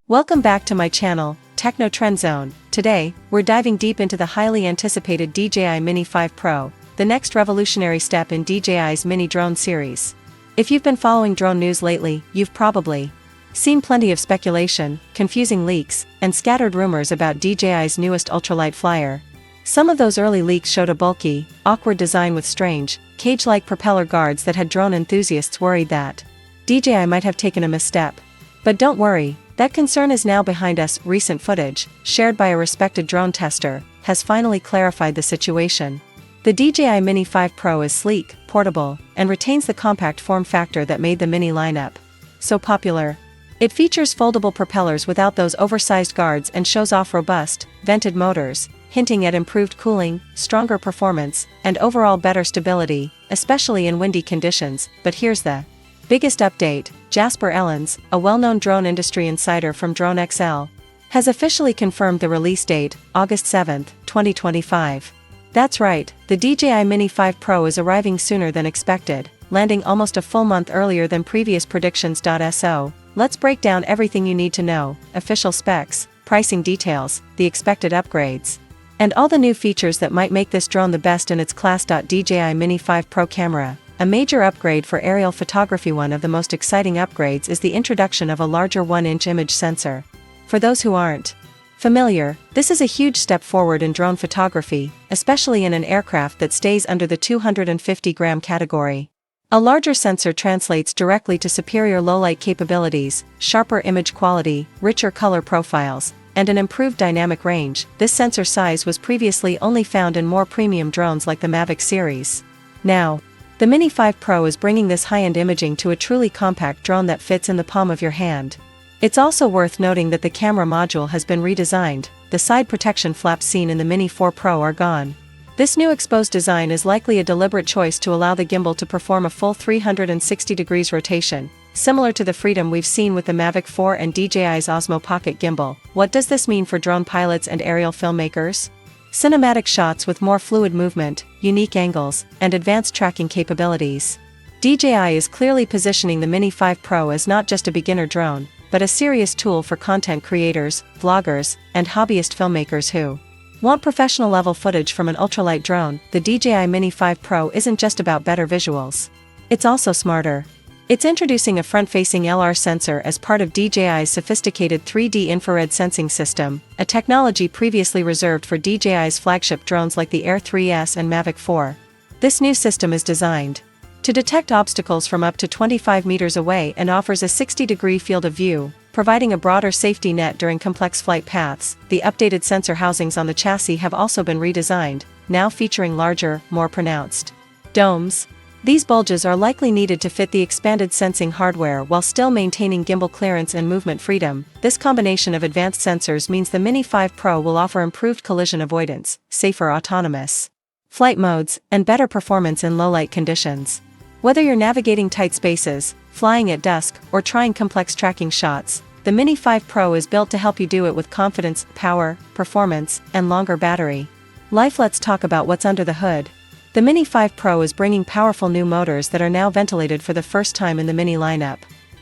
Welcome back to my channel, Techno Trend Zone. Today, we're diving deep into the highly anticipated DJI Mini 5 Pro, the next revolutionary step in DJI's Mini drone series. If you've been following drone news lately, you've probably seen plenty of speculation, confusing leaks, and scattered rumors about DJI's newest ultralight flyer. Some of those early leaks showed a bulky, awkward design with strange, cage-like propeller guards that had drone enthusiasts worried that DJI might have taken a misstep. But don't worry, that concern is now behind us. Recent footage, shared by a respected drone tester, has finally clarified the situation. The DJI Mini 5 Pro is sleek, portable, and retains the compact form factor that made the Mini lineup so popular. It features foldable propellers without those oversized guards and shows off robust, vented motors, hinting at improved cooling, stronger performance, and overall better stability, especially in windy conditions. But here's the biggest update. Jasper Ellens, a well-known drone industry insider from Drone XL, has officially confirmed the release date, August 7, 2025. That's right, the DJI Mini 5 Pro is arriving sooner than expected, landing almost a full month earlier than previous predictions. So, let's break down everything you need to know: official specs, pricing details, the expected upgrades, and all the new features that might make this drone the best in its class. DJI Mini 5 Pro camera. A major upgrade for aerial photography. One of the most exciting upgrades is the introduction of a larger 1-inch image sensor. For those who aren't familiar, this is a huge step forward in drone photography, especially in an aircraft that stays under the 250-gram category. A larger sensor translates directly to superior low-light capabilities, sharper image quality, richer color profiles, and an improved dynamic range. This sensor size was previously only found in more premium drones like the Mavic series. Now, the Mini 5 Pro is bringing this high-end imaging to a truly compact drone that fits in the palm of your hand. It's also worth noting that the camera module has been redesigned. The side protection flaps seen in the Mini 4 Pro are gone. This new exposed design is likely a deliberate choice to allow the gimbal to perform a full 360 degrees rotation, similar to the freedom we've seen with the Mavic 4 and DJI's Osmo Pocket gimbal. What does this mean for drone pilots and aerial filmmakers? Cinematic shots with more fluid movement, unique angles, and advanced tracking capabilities. DJI is clearly positioning the Mini 5 Pro as not just a beginner drone, but a serious tool for content creators, vloggers, and hobbyist filmmakers who want professional-level footage from an ultralight drone. The DJI Mini 5 Pro isn't just about better visuals. It's also smarter. It's introducing a front-facing LR sensor as part of DJI's sophisticated 3D infrared sensing system, a technology previously reserved for DJI's flagship drones like the Air 3S and Mavic 4. This new system is designed to detect obstacles from up to 25 meters away and offers a 60-degree field of view, providing a broader safety net during complex flight paths. The updated sensor housings on the chassis have also been redesigned, now featuring larger, more pronounced domes. These bulges are likely needed to fit the expanded sensing hardware while still maintaining gimbal clearance and movement freedom. This combination of advanced sensors means the Mini 5 Pro will offer improved collision avoidance, safer autonomous flight modes, and better performance in low-light conditions. Whether you're navigating tight spaces, flying at dusk, or trying complex tracking shots, the Mini 5 Pro is built to help you do it with confidence, power, performance, and longer battery life. Let's talk about what's under the hood. The Mini 5 Pro is bringing powerful new motors that are now ventilated for the first time in the Mini lineup.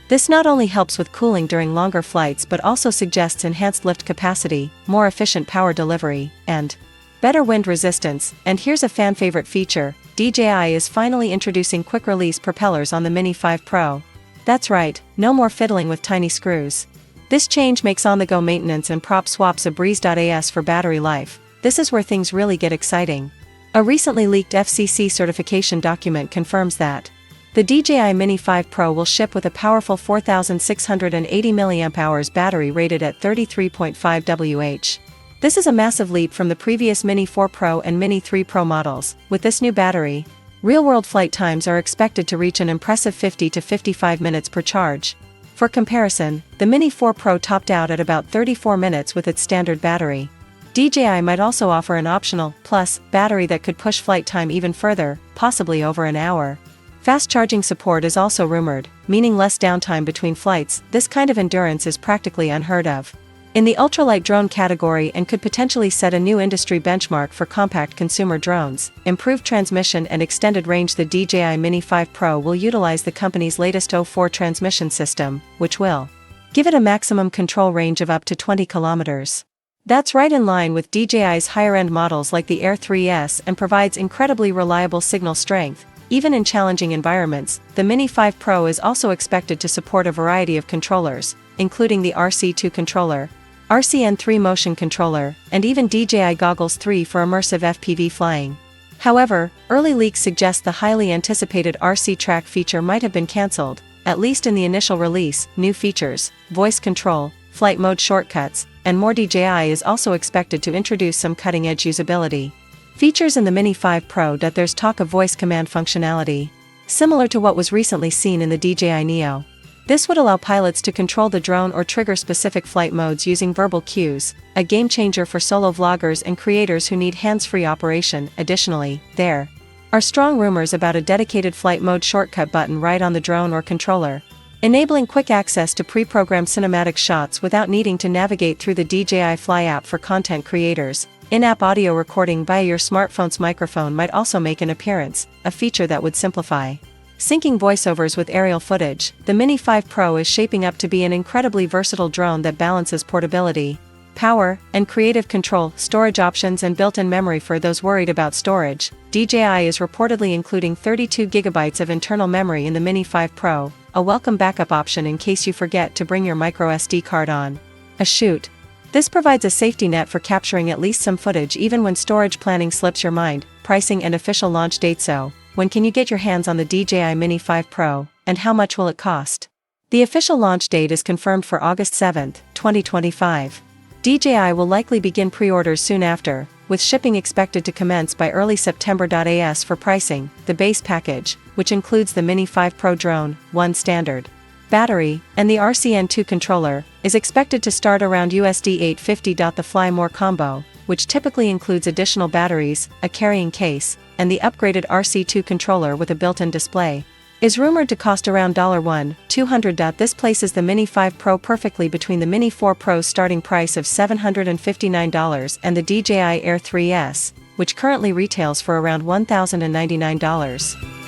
This not only helps with cooling during longer flights but also suggests enhanced lift capacity, more efficient power delivery, and better wind resistance. And here's a fan-favorite feature: DJI is finally introducing quick-release propellers on the Mini 5 Pro. That's right, no more fiddling with tiny screws. This change makes on-the-go maintenance and prop swaps a breeze. As for battery life, this is where things really get exciting. A recently leaked FCC certification document confirms that the DJI Mini 5 Pro will ship with a powerful 4,680 mAh battery rated at 33.5 Wh. This is a massive leap from the previous Mini 4 Pro and Mini 3 Pro models. With this new battery, real-world flight times are expected to reach an impressive 50 to 55 minutes per charge. For comparison, the Mini 4 Pro topped out at about 34 minutes with its standard battery. DJI might also offer an optional plus battery that could push flight time even further, possibly over an hour. Fast charging support is also rumored, meaning less downtime between flights. This kind of endurance is practically unheard of in the ultralight drone category and could potentially set a new industry benchmark for compact consumer drones. Improved transmission and extended range. The DJI Mini 5 Pro will utilize the company's latest 04 transmission system, which will give it a maximum control range of up to 20 kilometers. That's right in line with DJI's higher-end models like the Air 3S and provides incredibly reliable signal strength. Even in challenging environments, the Mini 5 Pro is also expected to support a variety of controllers, including the RC2 controller, RCN3 motion controller, and even DJI Goggles 3 for immersive FPV flying. However, early leaks suggest the highly anticipated RC track feature might have been cancelled, at least in the initial release. New features, voice control, flight mode shortcuts, and more. DJI is also expected to introduce some cutting-edge usability features in the Mini 5 Pro. There's talk of voice command functionality, similar to what was recently seen in the DJI Neo. This would allow pilots to control the drone or trigger specific flight modes using verbal cues, a game changer for solo vloggers and creators who need hands-free operation. Additionally, there are strong rumors about a dedicated flight mode shortcut button right on the drone or controller, enabling quick access to pre-programmed cinematic shots without needing to navigate through the DJI Fly app for content creators. In-app audio recording via your smartphone's microphone might also make an appearance, a feature that would simplify syncing voiceovers with aerial footage. The Mini 5 Pro is shaping up to be an incredibly versatile drone that balances portability, power, and creative control, storage options and built-in memory. For those worried about storage, DJI is reportedly including 32 GB of internal memory in the Mini 5 Pro, a welcome backup option in case you forget to bring your microSD card on a shoot. This provides a safety net for capturing at least some footage even when storage planning slips your mind. Pricing and official launch date. So, when can you get your hands on the DJI Mini 5 Pro, and how much will it cost? The official launch date is confirmed for August 7, 2025. DJI will likely begin pre-orders soon after, with shipping expected to commence by early September. As for pricing, the base package, which includes the Mini 5 Pro drone, one standard battery, and the RCN2 controller, is expected to start around USD $850. The Fly More combo, which typically includes additional batteries, a carrying case, and the upgraded RC2 controller with a built-in display, is rumored to cost around $1,200. This places the Mini 5 Pro perfectly between the Mini 4 Pro's starting price of $759 and the DJI Air 3S, which currently retails for around $1,099.